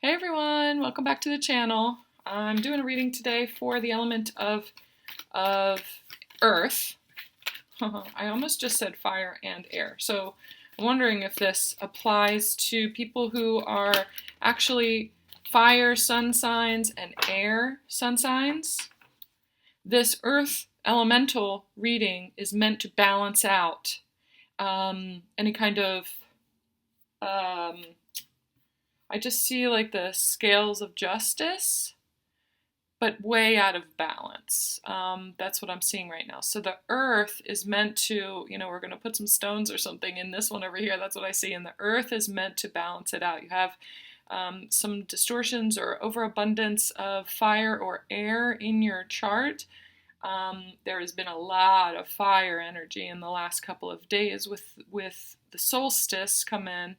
Hey everyone, welcome back to the channel. I'm doing a reading today for the element of earth. I almost just said fire and air. So I'm wondering if this applies to people who are actually fire sun signs and air sun signs. This earth elemental reading is meant to balance out any kind of I just see like the scales of justice, but way out of balance. That's what I'm seeing right now. So the earth is meant to, we're going to put some stones or something in this one over here. That's what I see. And the earth is meant to balance it out. You have some distortions or overabundance of fire or air in your chart. There has been a lot of fire energy in the last couple of days with the solstice come in.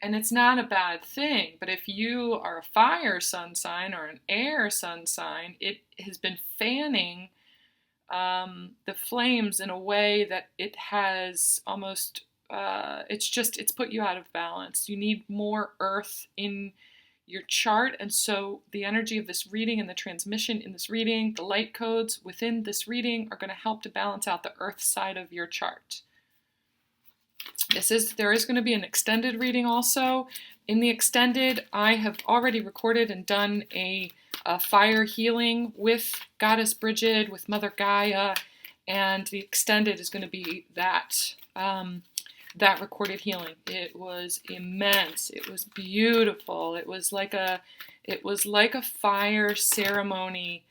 And it's not a bad thing, but if you are a fire sun sign or an air sun sign, it has been fanning the flames in a way that it has almost, it's put you out of balance. You need more earth in your chart, and so the energy of this reading and the transmission in this reading, the light codes within this reading are going to help to balance out the earth side of your chart. There is going to be an extended reading also. In the extended, I have already recorded and done a fire healing with Goddess Bridget, with Mother Gaia, and the extended is going to be that recorded healing. It was immense. It was beautiful. It was like a fire ceremony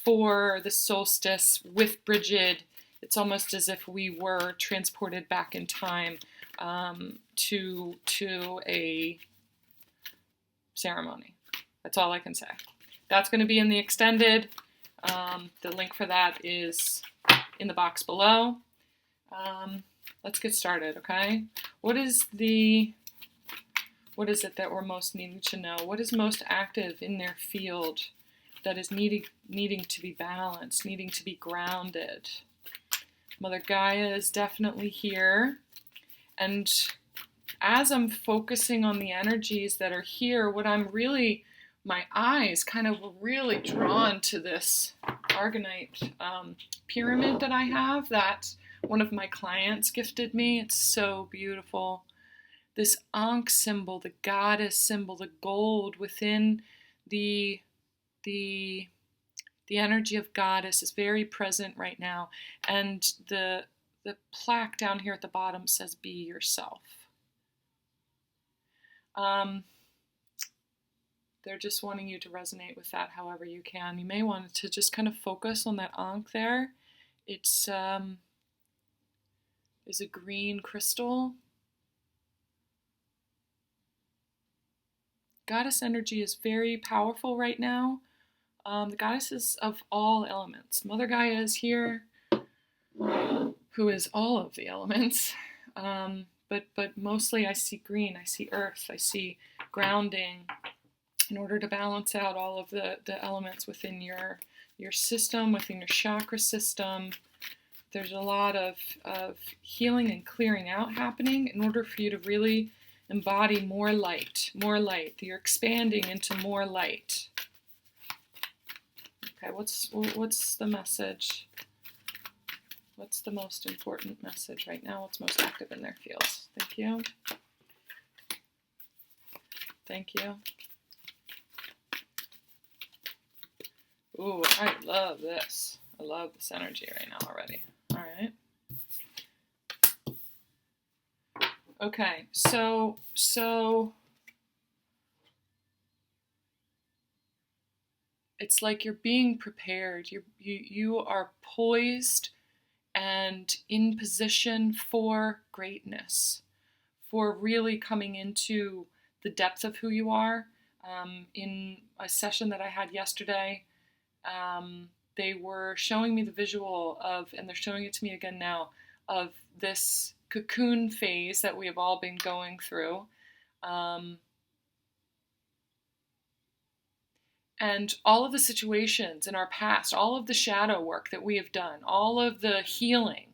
for the solstice with Bridget. It's almost as if we were transported back in time to a ceremony. That's all I can say. That's going to be in the extended. The link for that is in the box below. Let's get started, okay? What is it that we're most needing to know? What is most active in their field that is needing to be balanced, needing to be grounded? Mother Gaia is definitely here. And as I'm focusing on the energies that are here, my eyes kind of were really drawn to this Argonite pyramid that I have that one of my clients gifted me. It's so beautiful. This Ankh symbol, the goddess symbol, the gold within the energy of goddess is very present right now. And the plaque down here at the bottom says, be yourself. They're just wanting you to resonate with that however you can. You may want to just kind of focus on that Ankh there. It's is a green crystal. Goddess energy is very powerful right now. The goddesses of all elements. Mother Gaia is here, who is all of the elements. But mostly I see green, I see earth, I see grounding in order to balance out all of the elements within your system, within your chakra system. There's a lot of healing and clearing out happening in order for you to really embody more light, more light. You're expanding into more light. Okay, what's the message? What's the most important message right now? What's most active in their fields? Thank you. Thank you. Ooh, I love this. I love this energy right now already. All right. Okay, so it's like you're being prepared. You are poised and in position for greatness, for really coming into the depth of who you are. In a session that I had yesterday, they were showing me the visual of, and they're showing it to me again now, of this cocoon phase that we have all been going through. And all of the situations in our past, all of the shadow work that we have done, all of the healing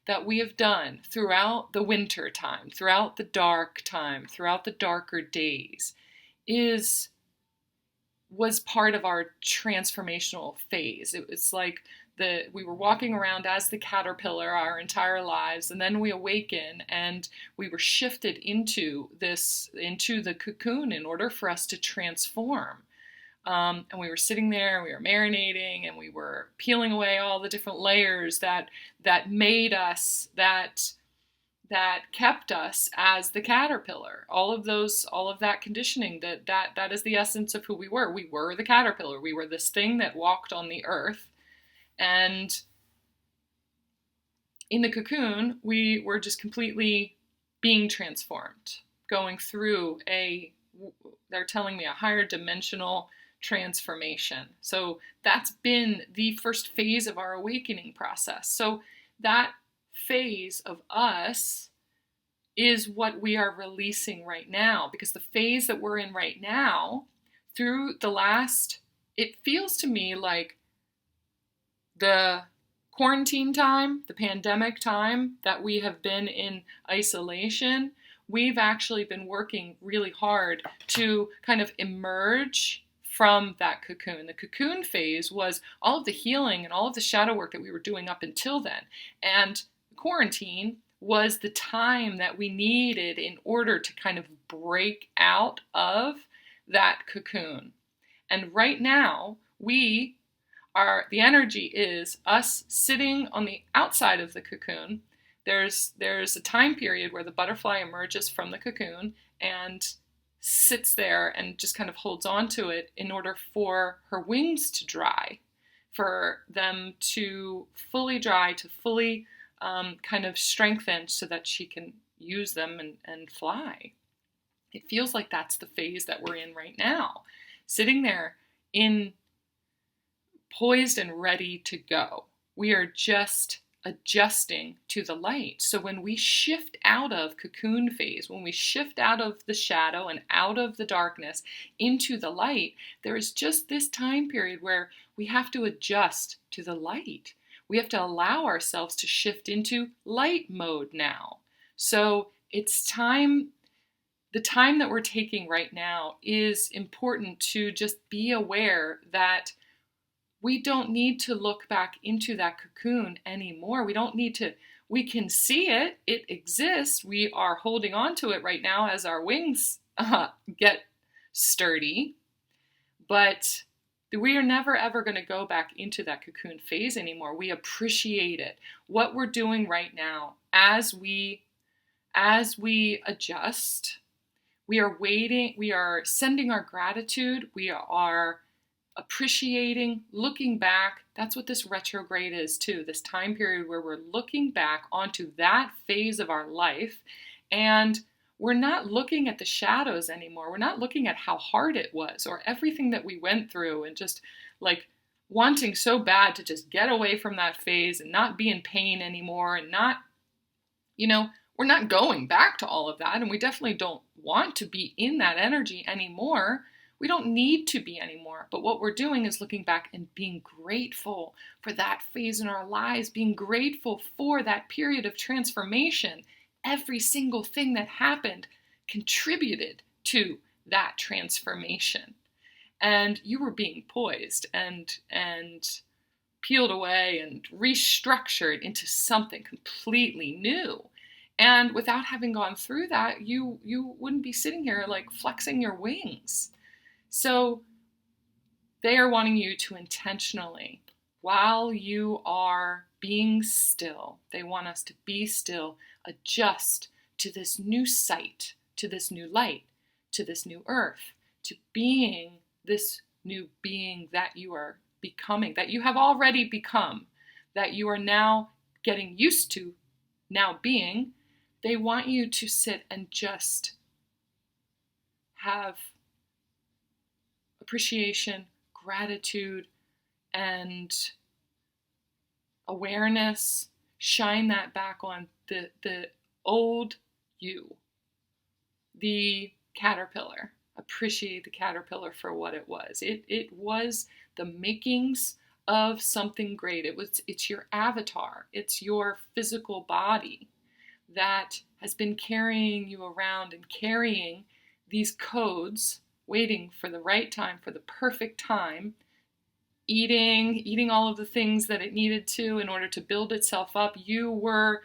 that we have done throughout the winter time, throughout the dark time, throughout the darker days was part of our transformational phase. It was like we were walking around as the caterpillar our entire lives, and then we awaken and we were shifted into the cocoon in order for us to transform. And we were sitting there, and we were marinating, and we were peeling away all the different layers that made us, that kept us as the caterpillar. All of that conditioning, that is the essence of who we were. We were the caterpillar. We were this thing that walked on the earth. And in the cocoon, we were just completely being transformed, going through they're telling me, a higher dimensional transformation. So that's been the first phase of our awakening process. So that phase of us is what we are releasing right now, because the phase that we're in right now, it feels to me like the quarantine time, the pandemic time that we have been in isolation, we've actually been working really hard to kind of emerge from that cocoon. The cocoon phase was all of the healing and all of the shadow work that we were doing up until then. And quarantine was the time that we needed in order to kind of break out of that cocoon. And right now, the energy is us sitting on the outside of the cocoon. There's a time period where the butterfly emerges from the cocoon and sits there and just kind of holds on to it in order for her wings to dry, for them to fully dry, to fully kind of strengthen so that she can use them and fly. It feels like that's the phase that we're in right now, sitting there poised and ready to go. We are just adjusting to the light. So when we shift out of cocoon phase, when we shift out of the shadow and out of the darkness into the light, there is just this time period where we have to adjust to the light. We have to allow ourselves to shift into light mode now. So it's time. The time that we're taking right now is important to just be aware that we don't need to look back into that cocoon anymore. We can see it. It exists. We are holding on to it right now as our wings get sturdy. But we are never ever going to go back into that cocoon phase anymore. We appreciate it. What we're doing right now as we adjust, we are waiting, we are sending our gratitude, we are appreciating, looking back. That's what this retrograde is too, this time period where we're looking back onto that phase of our life, and we're not looking at the shadows anymore. We're not looking at how hard it was or everything that we went through and just like wanting so bad to just get away from that phase and not be in pain anymore and not, we're not going back to all of that, and we definitely don't want to be in that energy anymore. We don't need to be anymore. But what we're doing is looking back and being grateful for that phase in our lives, being grateful for that period of transformation. Every single thing that happened contributed to that transformation. And you were being poised and peeled away and restructured into something completely new. And without having gone through that, you wouldn't be sitting here like flexing your wings. So they are wanting you to intentionally, while you are being still, they want us to be still, adjust to this new sight, to this new light, to this new earth, to being this new being that you are becoming, that you have already become, that you are now getting used to now being. They want you to sit and just have appreciation, gratitude, and awareness. Shine that back on the old you, the caterpillar. Appreciate the caterpillar for what it was. It was the makings of something great. It's your avatar. It's your physical body that has been carrying you around and carrying these codes, waiting for the right time, for the perfect time, eating all of the things that it needed to in order to build itself up. You were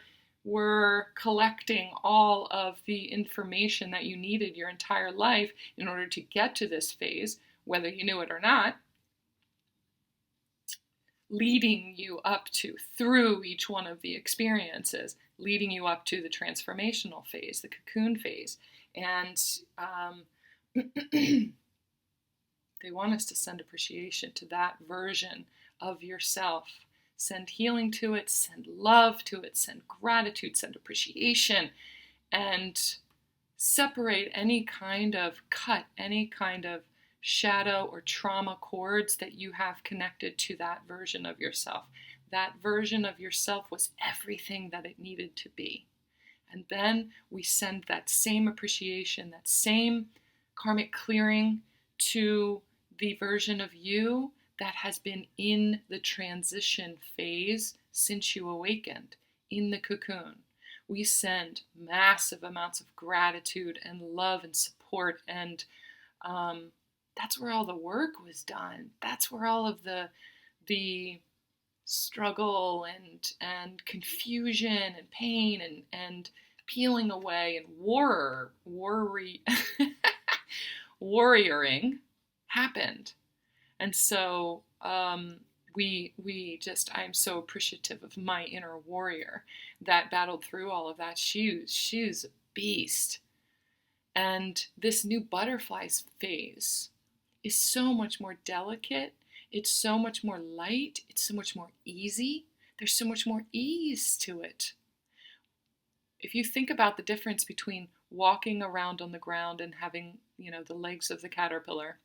collecting all of the information that you needed your entire life in order to get to this phase, whether you knew it or not, leading you up to, through each one of the experiences, leading you up to the transformational phase, the cocoon phase. And they want us to send appreciation to that version of yourself. Send healing to it, send love to it, send gratitude, send appreciation, and separate any kind of cut, any kind of shadow or trauma cords that you have connected to that version of yourself. That version of yourself was everything that it needed to be. And then we send that same appreciation, that same karmic clearing to the version of you that has been in the transition phase since you awakened, in the cocoon. We send massive amounts of gratitude and love and support, and that's where all the work was done. That's where all of the struggle and confusion and pain and peeling away and warrioring happened. And so I'm so appreciative of my inner warrior that battled through all of that. She's a beast. And this new butterflies phase is so much more delicate. It's so much more light. It's so much more easy. There's so much more ease to it. If you think about the difference between walking around on the ground and having, the legs of the caterpillar,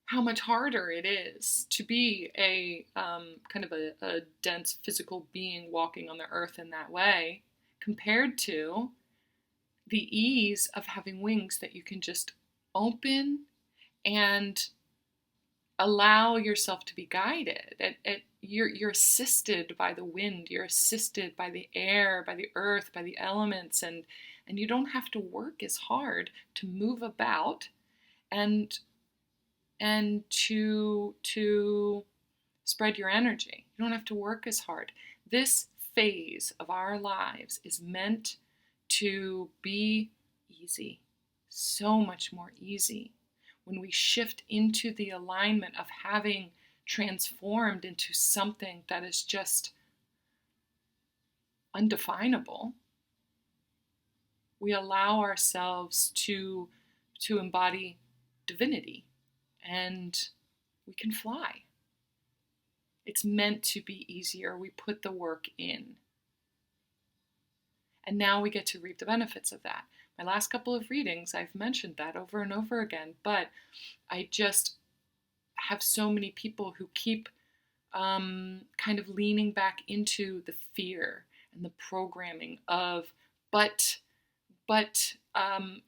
how much harder it is to be a kind of a dense physical being walking on the earth in that way, compared to the ease of having wings that you can just open and allow yourself to be guided. You're assisted by the wind, you're assisted by the air, by the earth, by the elements, and you don't have to work as hard to move about and to spread your energy. You don't have to work as hard. This phase of our lives is meant to be easy, so much more easy. When we shift into the alignment of having transformed into something that is just undefinable, we allow ourselves to embody divinity, and we can fly. It's meant to be easier. We put the work in. And now we get to reap the benefits of that. My last couple of readings, I've mentioned that over and over again, but I just have so many people who keep kind of leaning back into the fear and the programming of, but I'm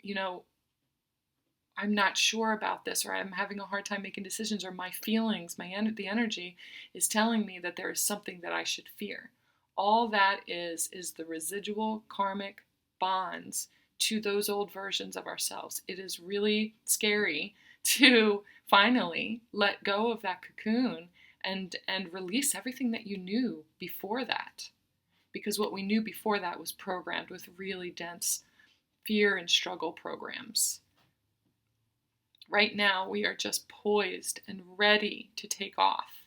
not sure about this, or I'm having a hard time making decisions, or my feelings, the energy is telling me that there is something that I should fear. All that is the residual karmic bonds to those old versions of ourselves. It is really scary to finally let go of that cocoon and release everything that you knew before that. Because what we knew before that was programmed with really dense fear and struggle programs. Right now, we are just poised and ready to take off.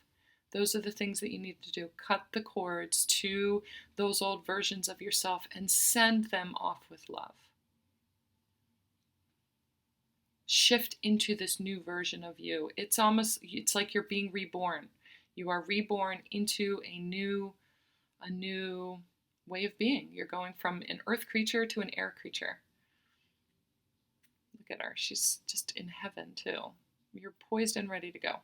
Those are the things that you need to do. Cut the cords to those old versions of yourself and send them off with love. Shift into this new version of you. It's like you're being reborn. You are reborn into a new way of being. You're going from an earth creature to an air creature. Look at her. She's just in heaven too. You're poised and ready to go.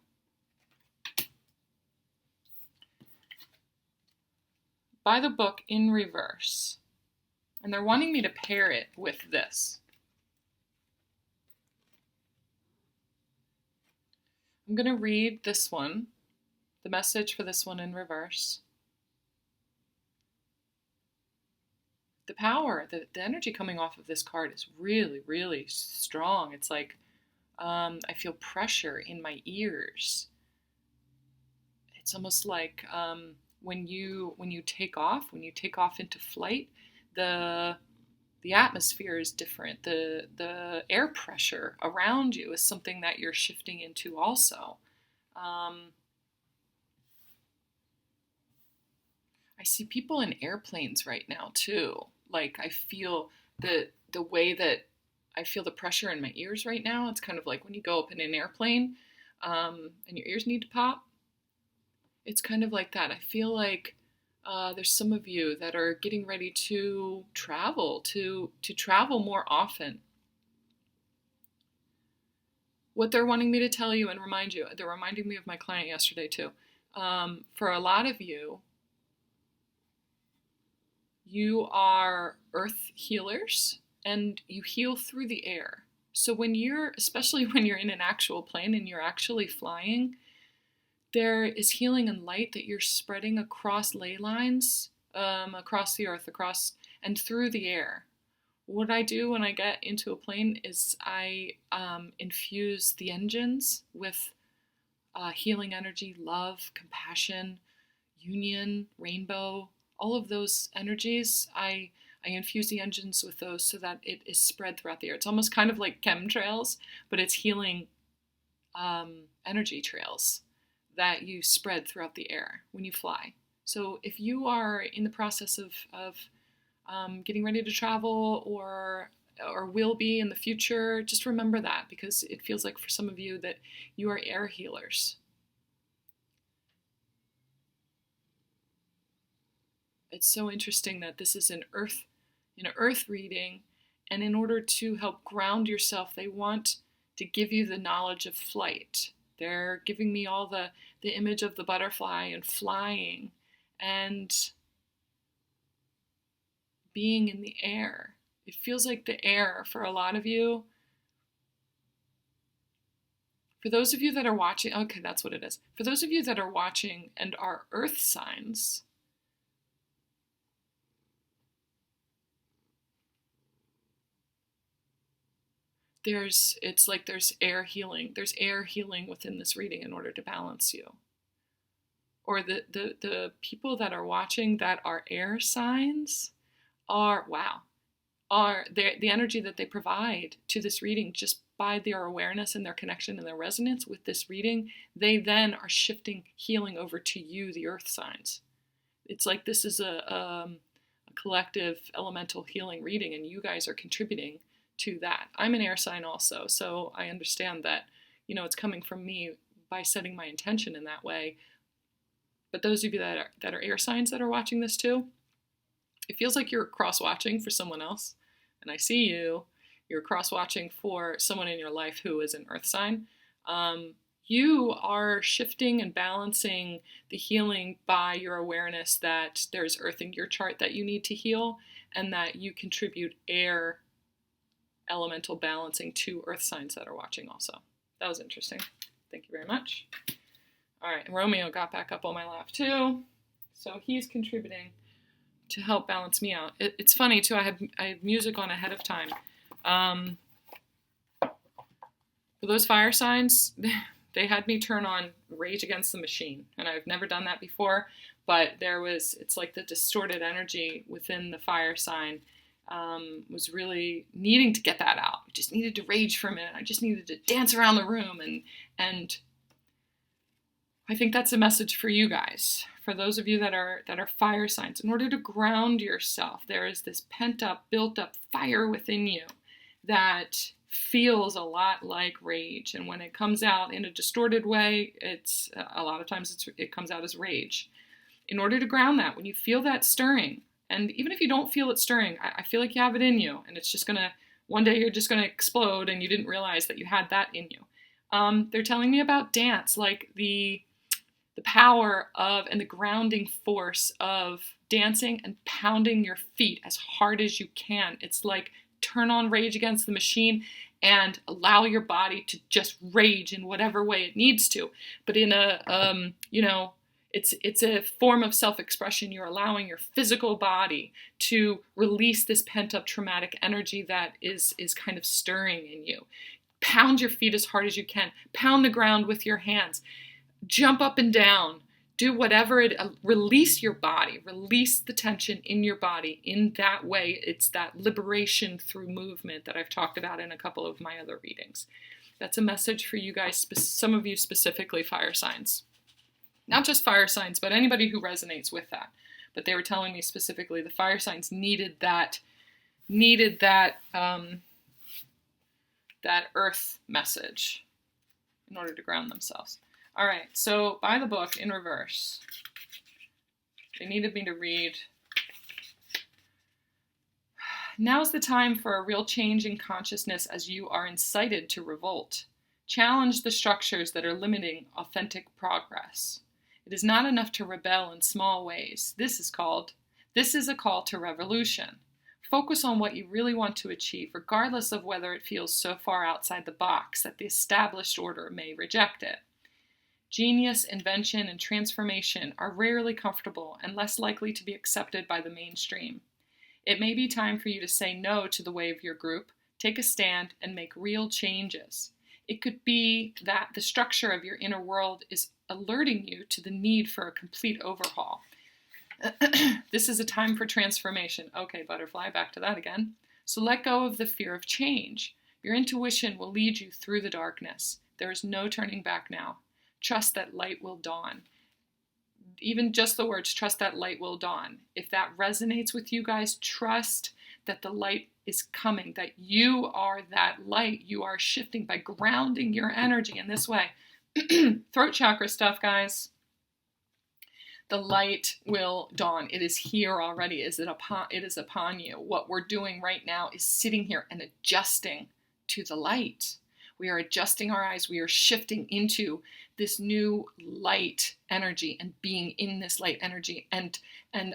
Buy the book in reverse. And they're wanting me to pair it with this. I'm going to read this one, the message for this one in reverse. The power, the energy coming off of this card is really, really strong. It's like I feel pressure in my ears. It's almost like when you take off into flight, the atmosphere is different. The air pressure around you is something that you're shifting into also. I see people in airplanes right now too. Like I feel the way that I feel the pressure in my ears right now. It's kind of like when you go up in an airplane and your ears need to pop. It's kind of like that. I feel like there's some of you that are getting ready to travel, to travel more often. What they're wanting me to tell you and remind you, they're reminding me of my client yesterday too. For a lot of you, you are earth healers and you heal through the air. So especially when you're in an actual plane and you're actually flying, there is healing and light that you're spreading across ley lines, across the earth, across and through the air. What I do when I get into a plane is I infuse the engines with healing energy, love, compassion, union, rainbow, all of those energies. I infuse the engines with those so that it is spread throughout the air. It's almost kind of like chemtrails, but it's healing energy trails that you spread throughout the air when you fly. So if you are in the process of getting ready to travel or will be in the future, just remember that, because it feels like for some of you that you are air healers. It's so interesting that this is an earth reading, and in order to help ground yourself, they want to give you the knowledge of flight. They're giving me all the image of the butterfly and flying and being in the air. It feels like the air for a lot of you. For those of you that are watching, okay, that's what it is. For those of you that are watching and are earth signs, it's like there's air healing. There's air healing within this reading in order to balance you. Or the people that are watching that are air signs are the energy that they provide to this reading just by their awareness and their connection and their resonance with this reading, they then are shifting healing over to you, the earth signs. It's like this is a collective elemental healing reading, and you guys are contributing to that. I'm an air sign also, so I understand that, it's coming from me by setting my intention in that way. But those of you that are air signs that are watching this too, it feels like you're cross-watching for someone else. And I see you're cross-watching for someone in your life who is an earth sign. You are shifting and balancing the healing by your awareness that there's earth in your chart that you need to heal, and that you contribute air elemental balancing to earth signs that are watching also. That was interesting. Thank you very much. All right, and Romeo got back up on my lap too. So he's contributing to help balance me out. It's funny too, I had music on ahead of time. For those fire signs, they had me turn on Rage Against the Machine, and I've never done that before, but it's like the distorted energy within the fire sign was really needing to get that out. I just needed to rage for a minute. I just needed to dance around the room, and I think that's a message for you guys. For those of you that are fire signs, in order to ground yourself, there is this pent up, built up fire within you that feels a lot like rage. And when it comes out in a distorted way, it's a lot of times it comes out as rage. In order to ground that, when you feel that stirring, and even if you don't feel it stirring, I feel like you have it in you, and it's just one day you're just gonna explode, and you didn't realize that you had that in you. They're telling me about dance, like the power of and the grounding force of dancing and pounding your feet as hard as you can. It's like turn on Rage Against the Machine and allow your body to just rage in whatever way it needs to. But in a, it's a form of self-expression. You're allowing your physical body to release this pent-up traumatic energy that is kind of stirring in you. Pound your feet as hard as you can. Pound the ground with your hands. Jump up and down. Do whatever release your body. Release the tension in your body. In that way, it's that liberation through movement that I've talked about in a couple of my other readings. That's a message for you guys, some of you specifically fire signs. Not just fire signs, but anybody who resonates with that. But they were telling me specifically the fire signs needed that earth message in order to ground themselves. All right, so by the book in reverse, they needed me to read. Now's the time for a real change in consciousness as you are incited to revolt. Challenge the structures that are limiting authentic progress. It is not enough to rebel in small ways. This is a call to revolution. Focus on what you really want to achieve, regardless of whether it feels so far outside the box that the established order may reject it. Genius, invention, and transformation are rarely comfortable and less likely to be accepted by the mainstream. It may be time for you to say no to the way of your group, take a stand, and make real changes. It could be that the structure of your inner world is alerting you to the need for a complete overhaul. This is a time for transformation. Okay, butterfly, back to that again. So let go of the fear of change. Your intuition will lead you through the darkness. There is no turning back now. Trust that light will dawn. Even just the words, trust that light will dawn. If that resonates with you guys, trust that the light is coming, that you are that light. You are shifting by grounding your energy in this way. Throat chakra stuff, guys. The light will dawn. It is here already. It is upon you. What we're doing right now is sitting here and adjusting to the light. We are adjusting our eyes. We are shifting into this new light energy and being in this light energy and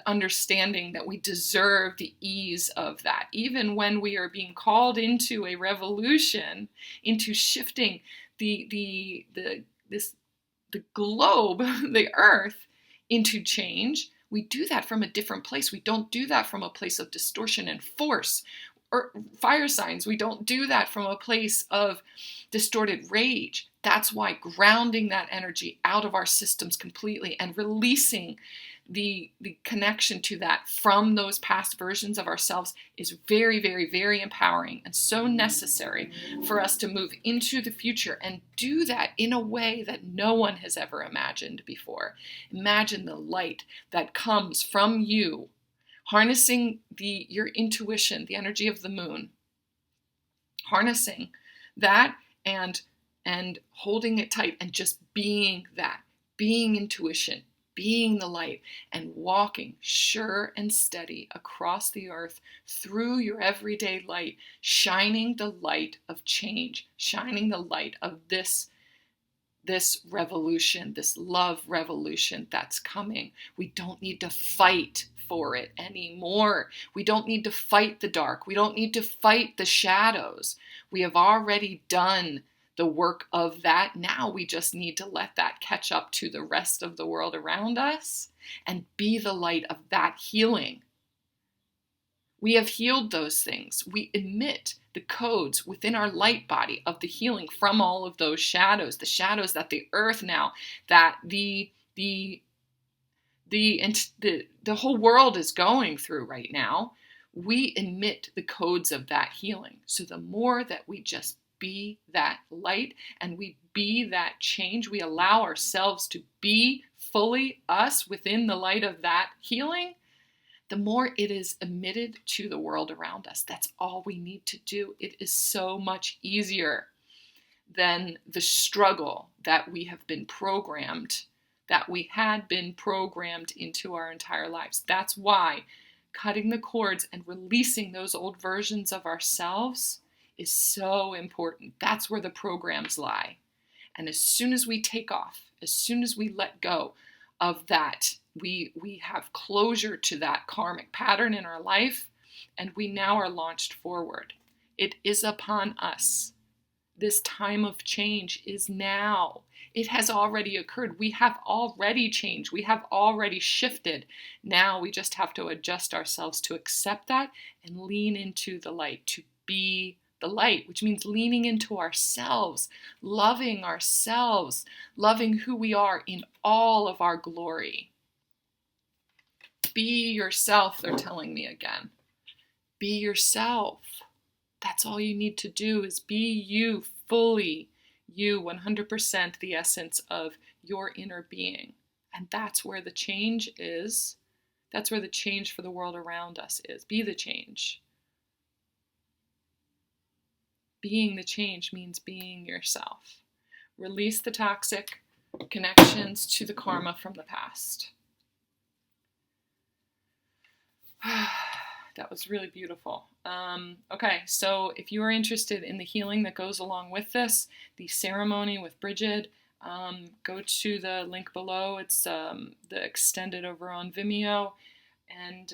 understanding that we deserve the ease of that. Even when we are being called into a revolution, into shifting the globe, the earth, into change, we do that from a different place. We don't do that from a place of distortion and force. Or fire signs, we don't do that from a place of distorted rage. That's why grounding that energy out of our systems completely and releasing the connection to that from those past versions of ourselves is very, very, very empowering and so necessary for us to move into the future and do that in a way that no one has ever imagined before. Imagine the light that comes from you, harnessing your intuition, the energy of the moon, harnessing that and holding it tight and just being that, being intuition, being the light, and walking sure and steady across the earth through your everyday light, shining the light of change, shining the light of this revolution, this love revolution that's coming. We don't need to fight for it anymore. We don't need to fight the dark. We don't need to fight the shadows. We have already done the work of that. Now we just need to let that catch up to the rest of the world around us and be the light of that healing. We have healed those things. We emit the codes within our light body of the healing from all of those shadows, the shadows that the earth now, that the whole world is going through right now. We emit the codes of that healing. So the more that we just be that light and we be that change, we allow ourselves to be fully us within the light of that healing, the more it is emitted to the world around us. That's all we need to do. It is so much easier than the struggle that we have been programmed, that we had been programmed into our entire lives. That's why cutting the cords and releasing those old versions of ourselves is so important. That's where the programs lie. And as soon as we take off, as soon as we let go of that, we have closure to that karmic pattern in our life, and we now are launched forward. It is upon us. This time of change is now. It has already occurred. We have already changed. We have already shifted. Now we just have to adjust ourselves to accept that and lean into the light, to be the light, which means leaning into ourselves, loving who we are in all of our glory. Be yourself, they're telling me again. Be yourself. That's all you need to do is be you fully, you 100% the essence of your inner being. And that's where the change is. That's where the change for the world around us is. Be the change. Being the change means being yourself. Release the toxic connections to the karma from the past. That was really beautiful. Okay, so if you are interested in the healing that goes along with this, the ceremony with Bridget, go to the link below. It's the extended over on Vimeo. And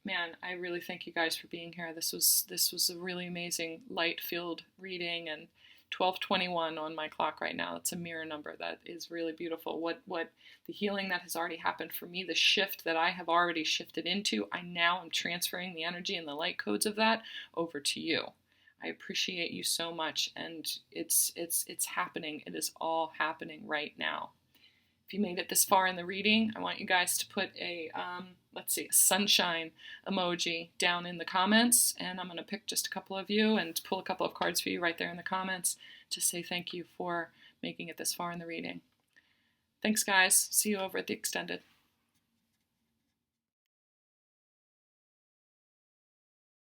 man, I really thank you guys for being here. This was a really amazing light-filled reading, and 12:21 on my clock right now. That's a mirror number. That is really beautiful. What the healing that has already happened for me, the shift that I have already shifted into, I now am transferring the energy and the light codes of that over to you. I appreciate you so much, and it's happening. It is all happening right now. If you made it this far in the reading, I want you guys to put a let's see, a sunshine emoji down in the comments, and I'm going to pick just a couple of you and pull a couple of cards for you right there in the comments to say thank you for making it this far in the reading. Thanks, guys. See you over at the extended.